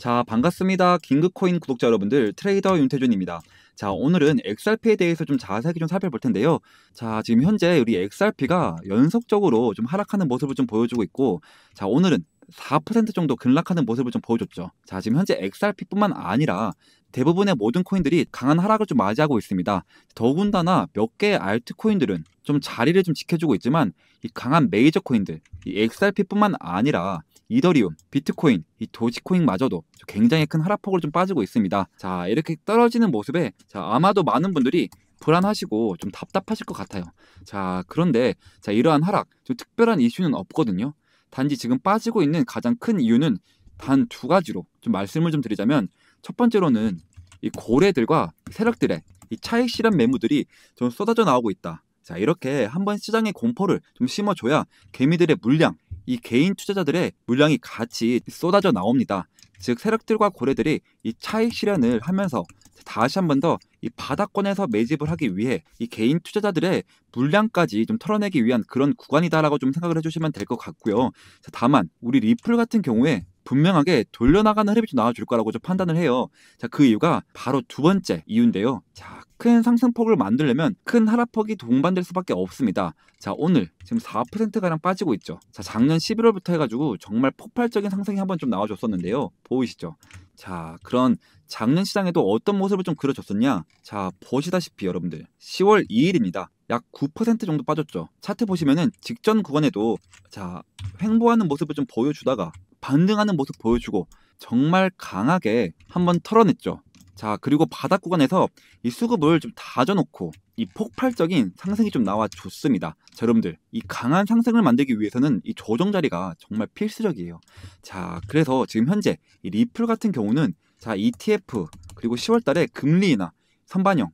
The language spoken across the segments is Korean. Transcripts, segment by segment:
자, 반갑습니다. 긴급코인 구독자 여러분들, 트레이더 윤태준입니다. 자, 오늘은 XRP에 대해서 좀 자세하게 좀 살펴볼 텐데요. 자, 지금 현재 우리 XRP가 연속적으로 좀 하락하는 모습을 좀 보여주고 있고, 자, 오늘은 4% 정도 급락하는 모습을 좀 보여줬죠. 자, 지금 현재 XRP뿐만 아니라 대부분의 모든 코인들이 강한 하락을 좀 맞이하고 있습니다. 더군다나 몇 개의 알트코인들은 좀 자리를 좀 지켜주고 있지만 이 강한 메이저 코인들, 이 XRP뿐만 아니라 이더리움, 비트코인, 이 도지코인마저도 굉장히 큰 하락폭으로 좀 빠지고 있습니다. 자, 이렇게 떨어지는 모습에 아마도 많은 분들이 불안하시고 좀 답답하실 것 같아요. 자, 그런데 이러한 하락, 좀 특별한 이슈는 없거든요. 단지 지금 빠지고 있는 가장 큰 이유는 단 두 가지로 좀 말씀을 좀 드리자면, 첫 번째로는 이 고래들과 세력들의 이 차익 실현 매물들이 좀 쏟아져 나오고 있다. 자, 이렇게 한번 시장에 공포를 좀 심어줘야 개미들의 물량, 이 개인 투자자들의 물량이 같이 쏟아져 나옵니다. 즉 세력들과 고래들이 이 차익 실현을 하면서 다시 한 번 더 이 바닥권에서 매집을 하기 위해 이 개인 투자자들의 물량까지 좀 털어내기 위한 그런 구간이다라고 좀 생각을 해주시면 될 것 같고요. 자, 다만 우리 리플 같은 경우에 분명하게 돌려나가는 흐름이 좀 나와줄 거라고 좀 판단을 해요. 자, 그 이유가 바로 두 번째 이유인데요. 자, 큰 상승폭을 만들려면 큰 하락폭이 동반될 수밖에 없습니다. 자, 오늘 지금 4%가량 빠지고 있죠. 자, 작년 11월부터 해가지고 정말 폭발적인 상승이 한번 좀 나와줬었는데요. 보이시죠? 자, 그런 작년 시장에도 어떤 모습을 좀 그려줬었냐? 자, 보시다시피 여러분들 10월 2일입니다. 약 9% 정도 빠졌죠. 차트 보시면은 직전 구간에도 횡보하는 모습을 좀 보여주다가 반등하는 모습 보여주고 정말 강하게 한번 털어냈죠. 자, 그리고 바닥 구간에서 이 수급을 좀 다져놓고 이 폭발적인 상승이 좀 나와줬습니다. 자, 여러분들 이 강한 상승을 만들기 위해서는 이 조정 자리가 정말 필수적이에요. 자, 그래서 지금 현재 이 리플 같은 경우는 ETF 그리고 10월 달에 금리 인하, 선반영,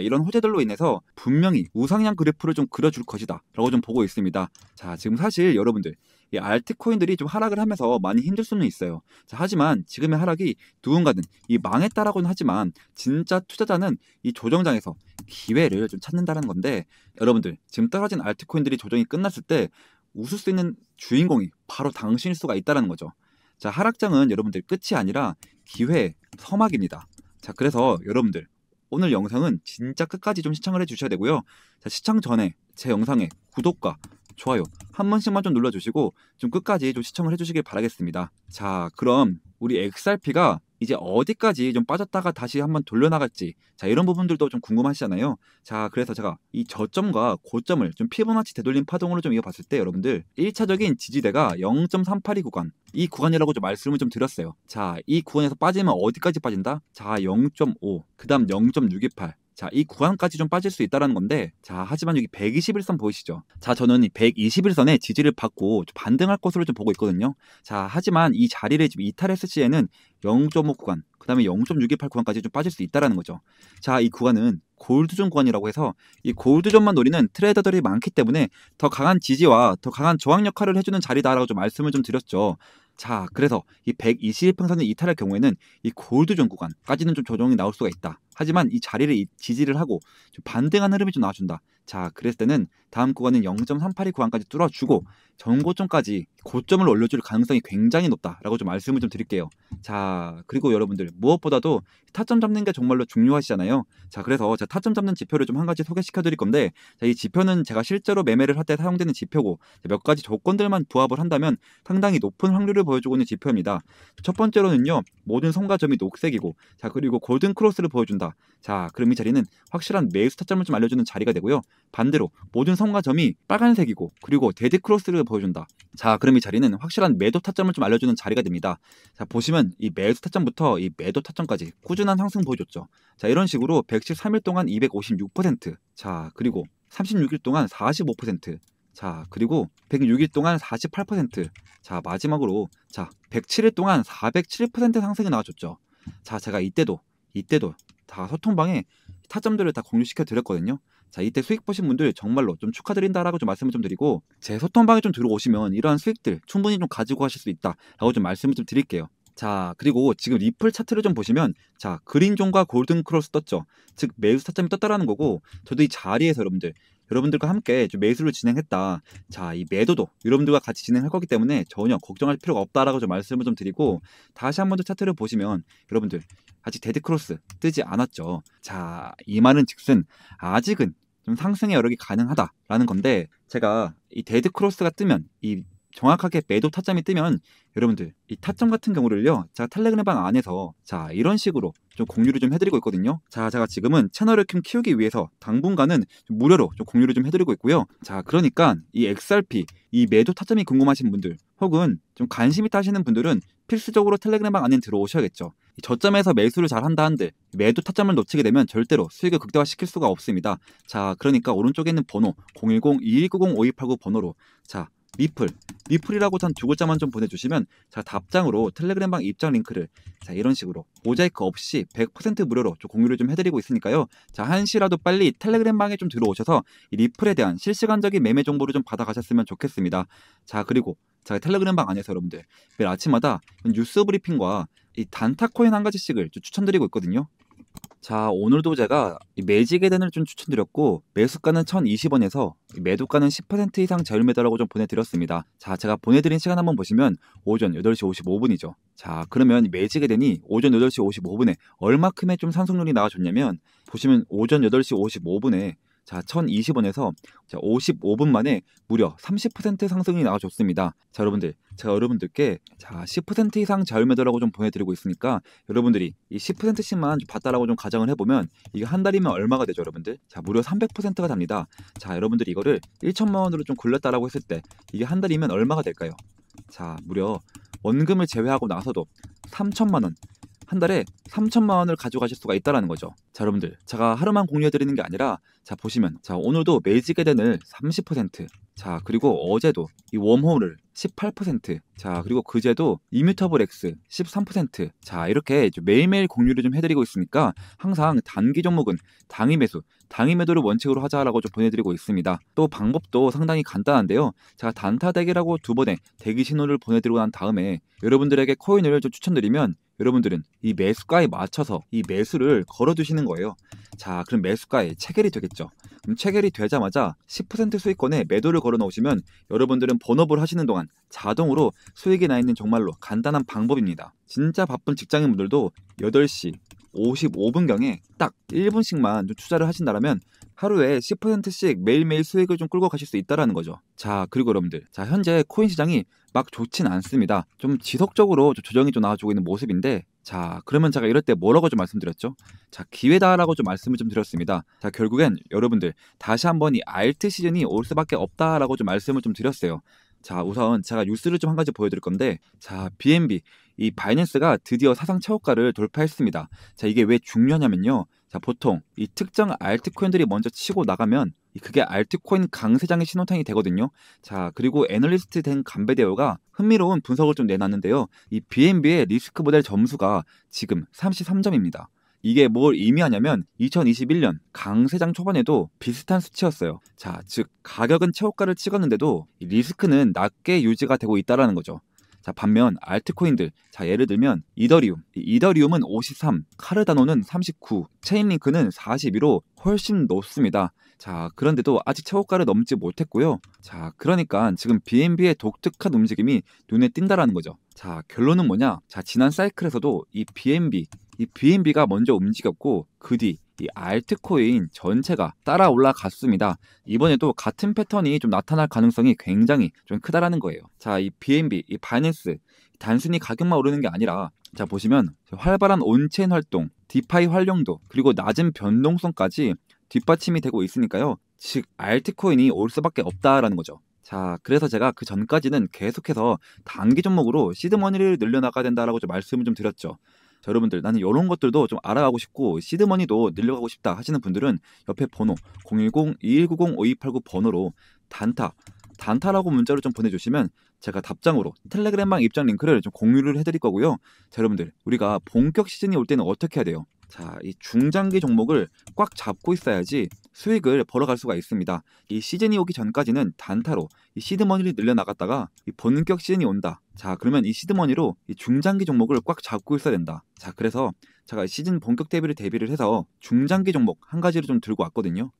이런 호재들로 인해서 분명히 우상향 그래프를 좀 그려줄 것이다 라고 좀 보고 있습니다. 자, 지금 사실 여러분들 이 알트코인들이 좀 하락을 하면서 많이 힘들 수는 있어요. 자, 하지만 지금의 하락이 누군가는 이 망했다라고는 하지만 진짜 투자자는 이 조정장에서 기회를 좀 찾는다는 건데, 여러분들 지금 떨어진 알트코인들이 조정이 끝났을 때 웃을 수 있는 주인공이 바로 당신일 수가 있다는 거죠. 자, 하락장은 여러분들 끝이 아니라 기회의 서막입니다. 자, 그래서 여러분들 오늘 영상은 진짜 끝까지 좀 시청을 해주셔야 되고요. 자, 시청 전에 제 영상에 구독과 좋아요 한 번씩만 좀 눌러주시고 좀 끝까지 좀 시청을 해주시길 바라겠습니다. 자, 그럼 우리 XRP가 이제 어디까지 좀 빠졌다가 다시 한번 돌려나갈지, 이런 부분들도 좀 궁금하시잖아요. 자, 그래서 제가 이 저점과 고점을 좀 피보나치 되돌림 파동으로 좀 이어봤을 때 여러분들 1차적인 지지대가 0.382 구간, 이 구간이라고 좀 말씀을 좀 드렸어요. 자, 이 구간에서 빠지면 어디까지 빠진다? 자, 0.5, 그 다음 0.628, 자, 이 구간까지 좀 빠질 수 있다는 건데, 자, 하지만 여기 121선 보이시죠? 자, 저는 이 121선의 지지를 받고 반등할 것으로 좀 보고 있거든요. 자, 하지만 이 자리를 지금 이탈했을 시에는 0.5 구간, 그 다음에 0.628 구간까지 좀 빠질 수 있다는 거죠. 자, 이 구간은 골드존 구간이라고 해서 이 골드존만 노리는 트레이더들이 많기 때문에 더 강한 지지와 더 강한 저항 역할을 해주는 자리다라고 좀 말씀을 좀 드렸죠. 자, 그래서 이 121평선을 이탈할 경우에는 이 골드존 구간까지는 좀 조정이 나올 수가 있다. 하지만 이 자리를 지지를 하고 좀 반등한 흐름이 좀 나와준다. 자, 그랬을 때는 다음 구간은 0.382 구간까지 뚫어주고 전고점까지 고점을 올려줄 가능성이 굉장히 높다라고 좀 말씀을 좀 드릴게요. 자, 그리고 여러분들 무엇보다도 타점 잡는 게 정말로 중요하시잖아요. 자, 그래서 제가 타점 잡는 지표를 좀 한 가지 소개시켜 드릴 건데, 자, 이 지표는 제가 실제로 매매를 할 때 사용되는 지표고 몇 가지 조건들만 부합을 한다면 상당히 높은 확률을 보여주고 있는 지표입니다. 첫 번째로는요, 모든 성과점이 녹색이고, 자, 그리고 골든 크로스를 보여준다. 자, 그럼 이 자리는 확실한 매수 타점을 좀 알려주는 자리가 되고요. 반대로 모든 성과점이 빨간색이고 그리고 데드 크로스를 보여준다. 자, 그럼 이 자리는 확실한 매도 타점을 좀 알려주는 자리가 됩니다. 자, 보시면 이 매수 타점부터 이 매도 타점까지 꾸준한 상승 보여줬죠. 자, 이런 식으로 113일 동안 256%, 자, 그리고 36일 동안 45%, 자, 그리고 106일 동안 48%, 자, 마지막으로 107일 동안 407% 상승이 나와줬죠. 자, 제가 이때도 다 소통방에 타점들을 다 공유시켜 드렸거든요. 자, 이때 수익 보신 분들 정말로 좀 축하드린다라고 좀 말씀을 좀 드리고, 제 소통방에 좀 들어오시면 이러한 수익들 충분히 좀 가지고 가실 수 있다라고 좀 말씀을 좀 드릴게요. 자, 그리고 지금 리플 차트를 좀 보시면, 자, 그린존과 골든 크로스 떴죠. 즉 매수 타점이 떴다라는 거고, 저도 이 자리에서 여러분들 여러분들과 함께 좀 매수를 진행했다. 자, 이 매도도 여러분들과 같이 진행할 거기 때문에 전혀 걱정할 필요가 없다라고 좀 말씀을 좀 드리고, 다시 한번 더 차트를 보시면 여러분들 아직 데드 크로스 뜨지 않았죠. 자, 이 말은 즉슨 아직은 좀 상승의 여력이 가능하다라는 건데, 제가 이 데드 크로스가 뜨면, 이 정확하게 매도 타점이 뜨면 여러분들 이 타점 같은 경우를요, 제가 텔레그램방 안에서 자 이런 식으로 좀 공유를 좀 해드리고 있거든요. 자, 제가 지금은 채널을 좀 키우기 위해서 당분간은 좀 무료로 좀 공유를 좀 해드리고 있고요. 자, 그러니까 이 XRP 이 매도 타점이 궁금하신 분들, 혹은 좀 관심 있다 하시는 분들은 필수적으로 텔레그램방 안에 들어오셔야겠죠. 저점에서 매수를 잘 한다 한들 매도 타점을 놓치게 되면 절대로 수익을 극대화시킬 수가 없습니다. 자, 그러니까 오른쪽에 있는 번호 010-2190-5289 번호로 자 미플이라고 단 두 글자만 좀 보내주시면 자 답장으로 텔레그램방 입장 링크를 자 이런 식으로 모자이크 없이 100% 무료로 좀 공유를 좀 해드리고 있으니까요. 자, 한시라도 빨리 텔레그램방에 좀 들어오셔서 이 리플에 대한 실시간적인 매매 정보를 좀 받아가셨으면 좋겠습니다. 자, 그리고 자 텔레그램방 안에서 여러분들 매일 아침마다 뉴스 브리핑과 이 단타 코인 한 가지씩을 좀 추천드리고 있거든요. 자, 오늘도 제가 매직의 단을 좀 추천드렸고, 매수가는 1020원에서 매도가는 10% 이상 자율 매도라고 좀 보내드렸습니다. 자, 제가 보내드린 시간 한번 보시면 오전 8시 55분이죠. 자, 그러면 매직의 단이 오전 8시 55분에 얼마큼의 좀 상승률이 나와줬냐면, 보시면 오전 8시 55분에 자 1020원에서 자 55분 만에 무려 30% 상승이 나와줬습니다. 자, 여러분들 제가 여러분들께 자 10% 이상 자율 매도라고 좀 보내드리고 있으니까 여러분들이 이 10%씩만 봤다라고 좀 가정을 해보면 이게 한 달이면 얼마가 되죠, 여러분들? 자, 무려 300%가 됩니다. 자, 여러분들이 이거를 1천만 원으로 좀 굴렸다라고 했을 때 이게 한 달이면 얼마가 될까요? 자, 무려 원금을 제외하고 나서도 3천만 원, 한 달에 3천만 원을 가져가실 수가 있다라는 거죠. 자, 여러분들 제가 하루만 공유해드리는 게 아니라 자 보시면 자 오늘도 매직의 댄을 30%, 자 그리고 어제도 이 웜홀을 18%, 자 그리고 그제도 이뮤터블 X 13%, 자 이렇게 매일매일 공유를 좀 해드리고 있으니까 항상 단기 종목은 당일 매수, 당일 매도를 원칙으로 하자라고 좀 보내드리고 있습니다. 또 방법도 상당히 간단한데요. 제가 단타 대기라고 두 번의 대기 신호를 보내드리고 난 다음에 여러분들에게 코인을 좀 추천드리면 여러분들은 이 매수가에 맞춰서 이 매수를 걸어두시는 거예요. 자, 그럼 매수가에 체결이 되겠죠. 그럼 체결이 되자마자 10% 수익권에 매도를 걸어 놓으시면 여러분들은 본업을 하시는 동안 자동으로 수익이 나 있는 정말로 간단한 방법입니다. 진짜 바쁜 직장인분들도 8시 55분경에 딱 1분씩만 좀 투자를 하신다면 하루에 10%씩 매일매일 수익을 좀 끌고 가실 수 있다라는 거죠. 자, 그리고 여러분들 자 현재 코인 시장이 막 좋진 않습니다. 좀 지속적으로 조정이 좀 나와주고 있는 모습인데, 자 그러면 제가 이럴 때 뭐라고 좀 말씀드렸죠? 자, 기회다라고 좀 말씀을 좀 드렸습니다. 자, 결국엔 여러분들 다시 한번 이 알트 시즌이 올 수밖에 없다라고 좀 말씀을 좀 드렸어요. 자, 우선 제가 뉴스를 좀 한 가지 보여드릴 건데, 자 BNB 이 바이낸스가 드디어 사상 최고가를 돌파했습니다. 자, 이게 왜 중요하냐면요. 자, 보통 이 특정 알트코인들이 먼저 치고 나가면 그게 알트코인 강세장의 신호탄이 되거든요. 자, 그리고 애널리스트 된 감베데어가 흥미로운 분석을 좀 내놨는데요. 이 BNB의 리스크 모델 점수가 지금 33점입니다. 이게 뭘 의미하냐면 2021년 강세장 초반에도 비슷한 수치였어요. 자, 즉 가격은 최고가를 찍었는데도 이 리스크는 낮게 유지가 되고 있다라는 거죠. 자, 반면 알트코인들, 자 예를 들면 이더리움은 53, 카르다노는 39, 체인링크는 42로 훨씬 높습니다. 자, 그런데도 아직 최고가를 넘지 못했고요. 자, 그러니까 지금 BNB의 독특한 움직임이 눈에 띈다라는 거죠. 자, 결론은 뭐냐? 자, 지난 사이클에서도 이 BNB가 먼저 움직였고 그 뒤 이 알트코인 전체가 따라 올라갔습니다. 이번에도 같은 패턴이 좀 나타날 가능성이 굉장히 좀 크다라는 거예요. 자, 이 BNB, 이 바이낸스 단순히 가격만 오르는 게 아니라 자 보시면 활발한 온체인 활동, 디파이 활용도, 그리고 낮은 변동성까지 뒷받침이 되고 있으니까요. 즉 알트코인이 올 수밖에 없다라는 거죠. 자, 그래서 제가 그 전까지는 계속해서 단기 종목으로 시드머니를 늘려나가야 된다라고 좀 말씀을 좀 드렸죠. 자, 여러분들 나는 이런 것들도 좀 알아가고 싶고 시드머니도 늘려가고 싶다 하시는 분들은 옆에 번호 010-2190-5289 번호로 단타라고 문자로 좀 보내주시면 제가 답장으로 텔레그램방 입장 링크를 좀 공유를 해드릴 거고요. 자, 여러분들 우리가 본격 시즌이 올 때는 어떻게 해야 돼요? 자, 이 중장기 종목을 꽉 잡고 있어야지 수익을 벌어갈 수가 있습니다. 이 시즌이 오기 전까지는 단타로 이 시드머니를 늘려나갔다가 이 본격 시즌이 온다. 자, 그러면 이 시드머니로 이 중장기 종목을 꽉 잡고 있어야 된다. 자, 그래서 제가 시즌 본격 대비를 해서 중장기 종목 한 가지를 좀 들고 왔거든요.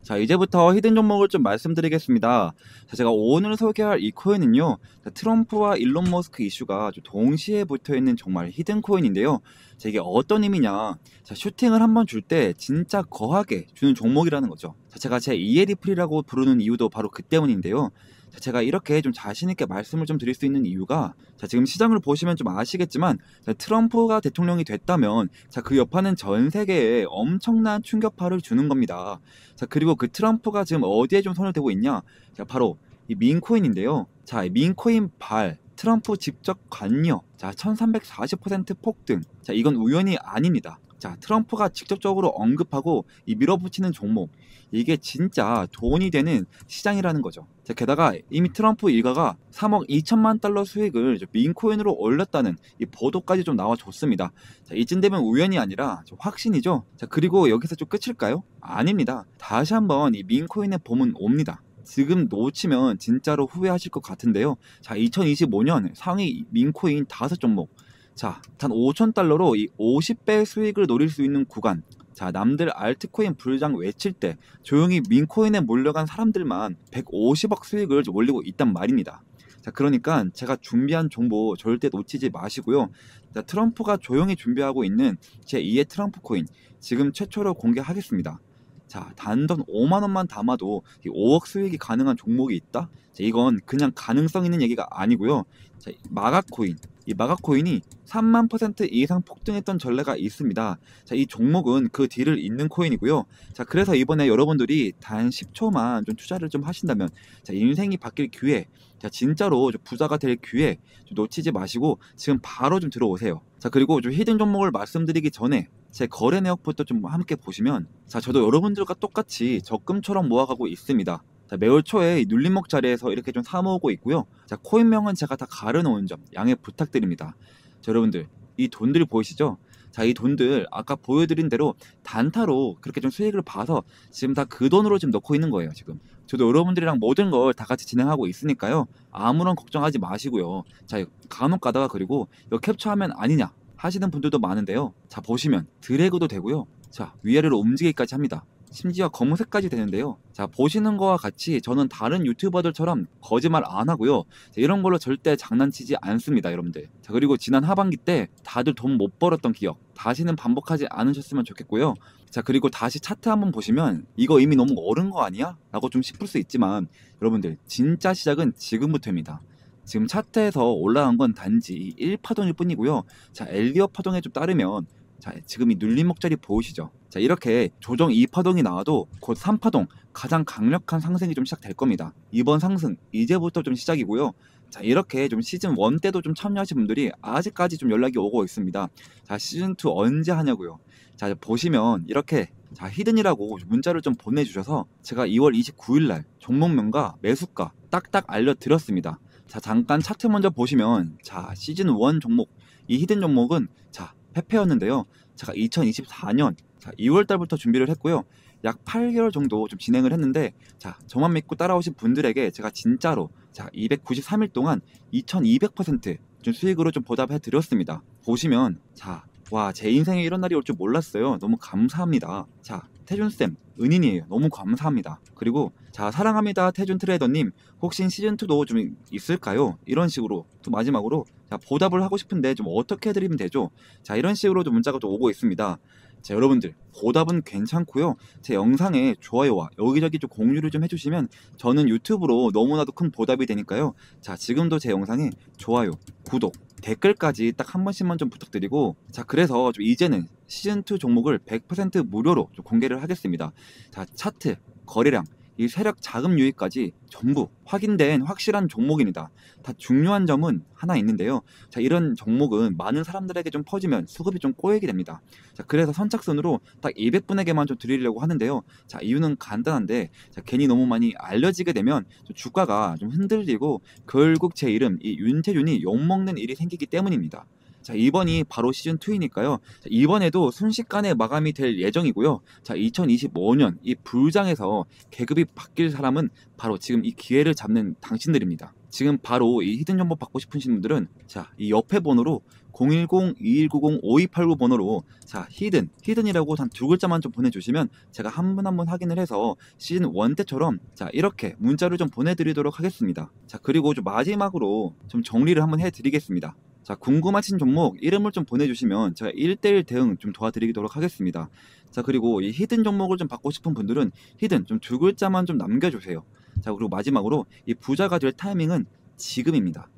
자, 이제부터 히든 종목을 좀 말씀드리겠습니다. 자, 제가 오늘 소개할 이 코인은요, 자, 트럼프와 일론 머스크 이슈가 좀 동시에 붙어있는 정말 히든 코인인데요. 자, 이게 어떤 의미냐? 자, 슈팅을 한번 줄 때 진짜 거하게 주는 종목이라는 거죠. 자, 제가 제 이에리플이라고 부르는 이유도 바로 그 때문인데요. 자, 제가 이렇게 좀 자신있게 말씀을 좀 드릴 수 있는 이유가, 자, 지금 시장을 보시면 좀 아시겠지만, 자, 트럼프가 대통령이 됐다면, 자, 그 여파는 전 세계에 엄청난 충격파를 주는 겁니다. 자, 그리고 그 트럼프가 지금 어디에 좀 손을 대고 있냐? 자, 바로 이 민코인인데요. 자, 이 민코인 트럼프 직접 관여, 자, 1340% 폭등. 자, 이건 우연이 아닙니다. 자, 트럼프가 직접적으로 언급하고 이 밀어붙이는 종목, 이게 진짜 돈이 되는 시장이라는 거죠. 자, 게다가 이미 트럼프 일가가 3억 2천만 달러 수익을 민코인으로 올렸다는 이 보도까지 좀 나와줬습니다. 자, 이쯤 되면 우연이 아니라 좀 확신이죠. 자, 그리고 여기서 좀 끝일까요? 아닙니다. 다시 한번 이 민코인의 봄은 옵니다. 지금 놓치면 진짜로 후회하실 것 같은데요. 자, 2025년 상위 민코인 5종목. 자, 단 5,000달러로 이 50배 수익을 노릴 수 있는 구간. 자, 남들 알트코인 불장 외칠 때 조용히 민코인에 몰려간 사람들만 150억 수익을 올리고 있단 말입니다. 자, 그러니까 제가 준비한 정보 절대 놓치지 마시고요. 자, 트럼프가 조용히 준비하고 있는 제2의 트럼프 코인 지금 최초로 공개하겠습니다. 자, 단돈 5만 원만 담아도 5억 수익이 가능한 종목이 있다? 자, 이건 그냥 가능성 있는 얘기가 아니고요. 자, 마가코인. 이 마가코인이 3만% 이상 폭등했던 전례가 있습니다. 자, 이 종목은 그 뒤를 잇는 코인이고요. 자, 그래서 이번에 여러분들이 단 10초만 좀 투자를 좀 하신다면, 자, 인생이 바뀔 기회, 자, 진짜로 좀 부자가 될 기회 좀 놓치지 마시고 지금 바로 좀 들어오세요. 자, 그리고 좀 히든 종목을 말씀드리기 전에 제 거래 내역부터 좀 함께 보시면, 자, 저도 여러분들과 똑같이 적금처럼 모아가고 있습니다. 자, 매월 초에 이 눌림목 자리에서 이렇게 좀 사모으고 있고요. 자, 코인명은 제가 다 가려놓은 점 양해 부탁드립니다. 자, 여러분들 이 돈들 보이시죠? 자, 이 돈들 아까 보여드린 대로 단타로 그렇게 좀 수익을 봐서 지금 다 그 돈으로 지금 넣고 있는 거예요. 지금 저도 여러분들이랑 모든 걸 다 같이 진행하고 있으니까요. 아무런 걱정하지 마시고요. 자, 간혹 가다가 그리고 이거 캡처하면 아니냐 하시는 분들도 많은데요. 자, 보시면 드래그도 되고요. 자, 위아래로 움직이기까지 합니다. 심지어 검은색까지 되는데요. 자, 보시는 거와 같이 저는 다른 유튜버들처럼 거짓말 안 하고요. 자, 이런 걸로 절대 장난치지 않습니다, 여러분들. 자, 그리고 지난 하반기 때 다들 돈 못 벌었던 기억 다시는 반복하지 않으셨으면 좋겠고요. 자, 그리고 다시 차트 한번 보시면 이거 이미 너무 어른 거 아니야? 라고 좀 싶을 수 있지만 여러분들 진짜 시작은 지금부터입니다. 지금 차트에서 올라간 건 단지 1파동일 뿐이고요. 자, 엘리엇 파동에 좀 따르면, 자, 지금 이 눌림목자리 보이시죠? 자, 이렇게 조정 2파동이 나와도 곧 3파동 가장 강력한 상승이 좀 시작될 겁니다. 이번 상승 이제부터 좀 시작이고요. 자, 이렇게 좀 시즌 1 때도 좀 참여하신 분들이 아직까지 좀 연락이 오고 있습니다. 자, 시즌 2 언제 하냐고요. 자, 보시면 이렇게, 자, 히든이라고 문자를 좀 보내주셔서 제가 2월 29일날 종목명과 매수가 딱딱 알려드렸습니다. 자, 잠깐 차트 먼저 보시면, 자, 시즌 1 종목, 이 히든 종목은, 자, 페페였는데요. 제가 2024년, 자, 2월 달부터 준비를 했고요. 약 8개월 정도 좀 진행을 했는데, 자, 저만 믿고 따라오신 분들에게 제가 진짜로, 자, 293일 동안 2200%좀 수익으로 좀 보답해 드렸습니다. 보시면, 자, 와, 제 인생에 이런 날이 올 줄 몰랐어요. 너무 감사합니다. 자, 태준쌤, 은인이에요. 너무 감사합니다. 그리고, 자, 사랑합니다. 태준 트레이더님, 혹시 시즌2도 좀 있을까요? 이런 식으로, 또 마지막으로, 자, 보답을 하고 싶은데 좀 어떻게 해드리면 되죠? 자, 이런 식으로 좀 문자가 또 오고 있습니다. 자, 여러분들, 보답은 괜찮고요. 제 영상에 좋아요와 여기저기 좀 공유를 좀 해주시면 저는 유튜브로 너무나도 큰 보답이 되니까요. 자, 지금도 제 영상에 좋아요, 구독, 댓글까지 딱 한 번씩만 좀 부탁드리고, 자, 그래서 좀 이제는 시즌2 종목을 100% 무료로 좀 공개를 하겠습니다. 자, 차트, 거래량, 이 세력 자금 유입까지 전부 확인된 확실한 종목입니다. 다 중요한 점은 하나 있는데요. 자, 이런 종목은 많은 사람들에게 좀 퍼지면 수급이 좀 꼬이게 됩니다. 자, 그래서 선착순으로 딱 200분에게만 좀 드리려고 하는데요. 자, 이유는 간단한데, 자, 괜히 너무 많이 알려지게 되면 좀 주가가 좀 흔들리고 결국 제 이름 이 윤태준이 욕먹는 일이 생기기 때문입니다. 자, 이번이 바로 시즌2이니까요. 이번에도 순식간에 마감이 될 예정이고요. 자, 2025년 이 불장에서 계급이 바뀔 사람은 바로 지금 이 기회를 잡는 당신들입니다. 지금 바로 이 히든 정보 받고 싶으신 분들은, 자, 이 옆에 번호로 010-2190-5289 번호로 자 히든이라고 단 두 글자만 좀 보내주시면 제가 한 분 한 분 확인을 해서 시즌 1 때처럼 자 이렇게 문자를 좀 보내드리도록 하겠습니다. 자 그리고 좀 마지막으로 좀 정리를 한번 해드리겠습니다. 자 궁금하신 종목 이름을 좀 보내주시면 제가 1대1 대응 좀 도와드리도록 하겠습니다. 자 그리고 이 히든 종목을 좀 받고 싶은 분들은 히든 좀 두 글자만 좀 남겨주세요. 자 그리고 마지막으로 이 부자가 될 타이밍은 지금입니다.